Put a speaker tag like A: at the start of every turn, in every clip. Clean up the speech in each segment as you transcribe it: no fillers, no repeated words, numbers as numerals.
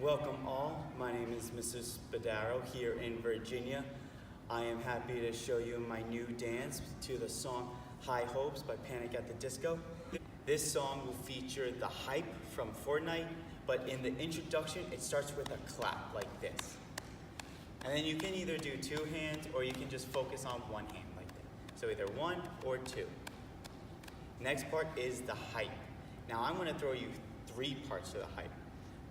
A: Welcome all, my name is Mr. Spadaro here in Virginia. I am happy to show you my new dance to the song High Hopes by Panic at the Disco. This song will feature the hype from Fortnite, but in the introduction it starts with a clap like this. And then you can either do two hands or you can just focus on one hand like that. So either one or two. Next part is the hype. Now I'm going to throw you three parts to the hype.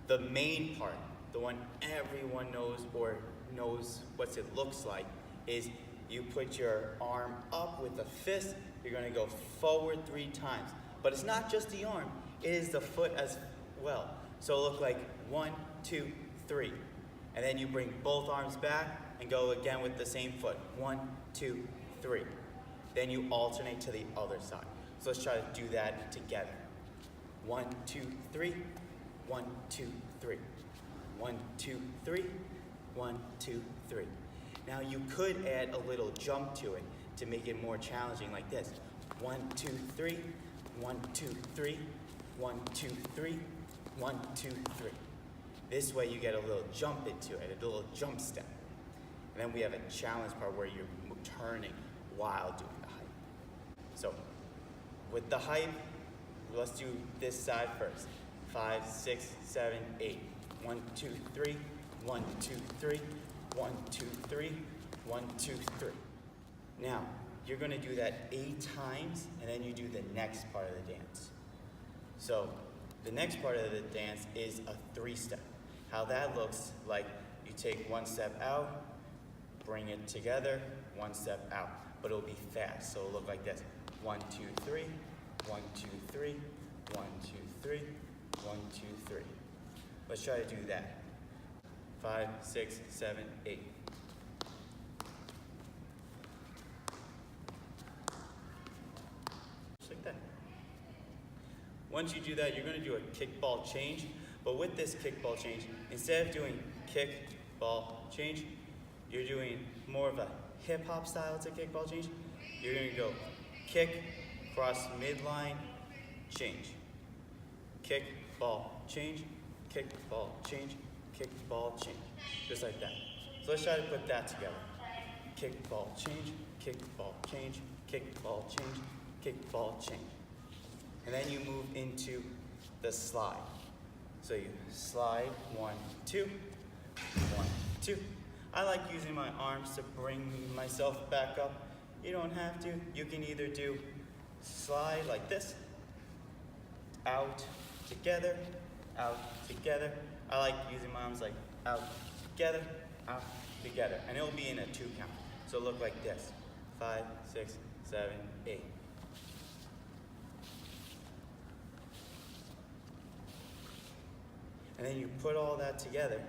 A: The main part, the one everyone knows or knows what it looks like, is you put your arm up with a fist. You're going to go forward 3 times. But it's not just the arm, it is the foot as well. So it'll look like 1, 2, 3. And then you bring both arms back and go again with the same foot. 1, 2, 3. Then you alternate to the other side. So let's try to do that together. 1, 2, 3. 1, 2, 3. 1, 2, 3. 1, 2, 3. Now you could add a little jump to it to make it more challenging like this. 1, 2, 3. 1, 2, 3. 1, 2, 3. 1, 2, 3. This way you get a little jump into it, a little jump step. And then we have a challenge part where you're turning while doing the hype. So with the hype, let's do this side first. 5, 6, 7, 8. 1, 2, 3. 1, 2, 3. 1, 2, 3. 1, 2, 3. Now, you're going to do that 8 times, and then you do the next part of the dance. So, the next part of the dance is a 3-step. How that looks like, you take 1 step out, bring it together, 1 step out. But it'll be fast, so it'll look like this. 1, 2, 3. 1, 2, 3. 1, 2, 3. 1, 2, 3. Let's try to do that. 5, 6, 7, 8. Just like that. Once you do that, you're going to do a kickball change. But with this kickball change, instead of doing kick, ball, change, you're doing more of a hip-hop style to kickball change. You're going to go kick, cross midline, change. Kick, ball, change, kick, ball, change, kick, ball, change. Just like that. So let's try to put that together. Kick, ball, change, kick, ball, change, kick, ball, change, kick, ball, change. And then you move into the slide. So you slide, 1, 2, 1, 2. I like using my arms to bring myself back up. You don't have to. You can either do slide like this, out, together, out, together. I like using my arms like out, together, and it'll be in a 2 count. So it'll look like this, 5, 6, 7, 8. And then you put all that together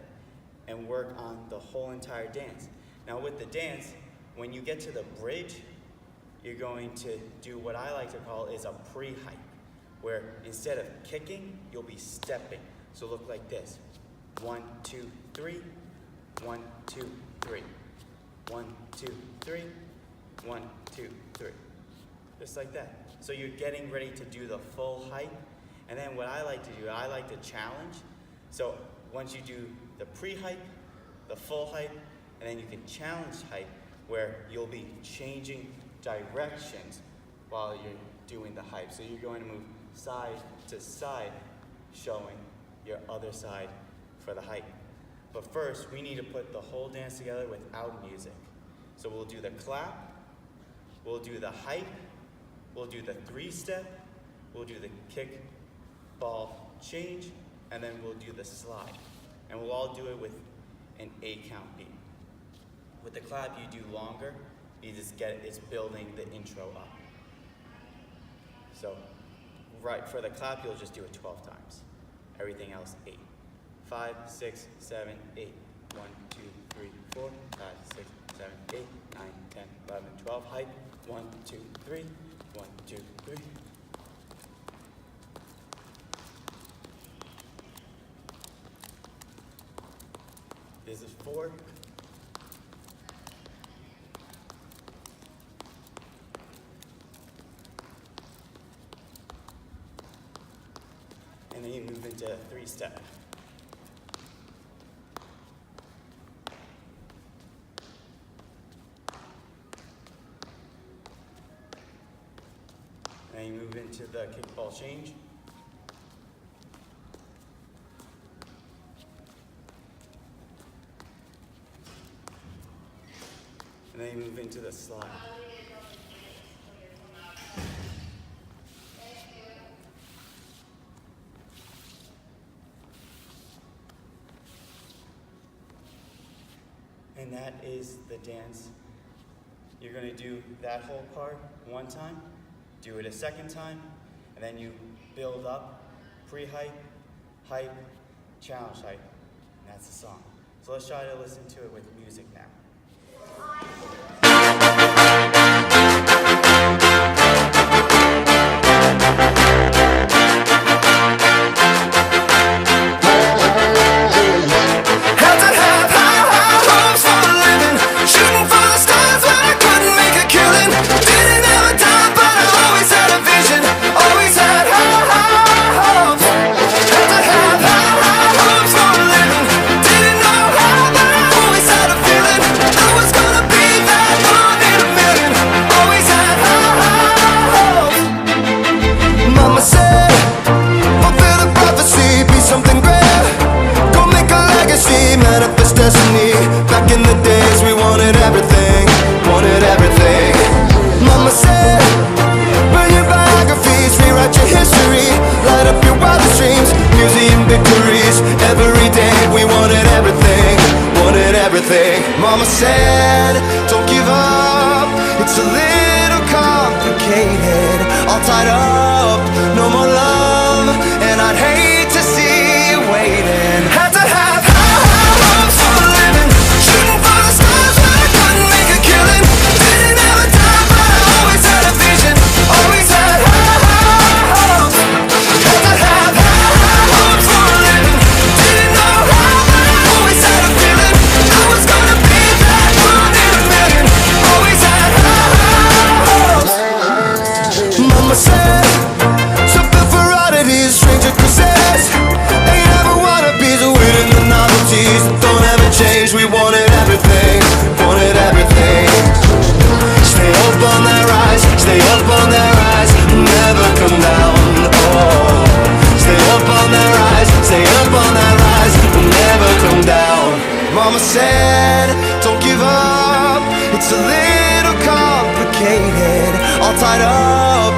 A: and work on the whole entire dance. Now with the dance, when you get to the bridge, you're going to do what I like to call is a pre-hype, where instead of kicking, you'll be stepping. So look like this. 1, 2, 3. 1, 2, 3. 1, 2, 3. 1, 2, 3. Just like that. So you're getting ready to do the full hype. And then what I like to do, I like to challenge. So once you do the pre-hype, the full hype, and then you can challenge hype where you'll be changing directions while you're doing the hype. So you're going to move side to side, showing your other side for the hype. But first, we need to put the whole dance together without music. So we'll do the clap, we'll do the hype, we'll do the 3-step, we'll do the kick, ball, change, and then we'll do the slide. And we'll all do it with an 8-count beat. With the clap, you do longer, it's building the intro up. So, right, for the clap, you'll just do it 12 times. Everything else, 8. 5, 6, 7, 8. 1, 2, 3, 4, 5, 6, 7, 8, 9, 10, 11, 12. Hype. 1, 2, 3. 1, 2, 3. This is 4. And then you move into 3-step. into the kickball change. And then you move into the slide. And that is the dance. You're going to do that whole part one time, do it a second time, and then you build up pre-hype, hype, challenge hype, and that's the song. So let's try to listen to it with music now.
B: Back in the days we wanted everything, Mama said, burn your biographies, rewrite your history, light up your wildest dreams, museum victories. Every day we wanted everything, Mama said, don't give up, it's a little complicated, all tied up, no more love, and I'd hate to see you waiting. Had to have hopes for a living, shooting for the stars when I couldn't make a killing. Didn't have a time, but I always had a vision, always had hopes. Had to have hopes for a living, didn't know how, but I always had a feeling I was gonna be that one in a million. Always had hopes. Mama said, so built for oddities, stranger cruises. Ain't ever wannabes, waiting the novelties don't ever change. We wanted everything, Stay up on that rise, stay up on that rise, never come down. Oh, stay up on that rise, stay up on that rise, never come down. Mama said, don't give up, it's a little complicated, all tied up,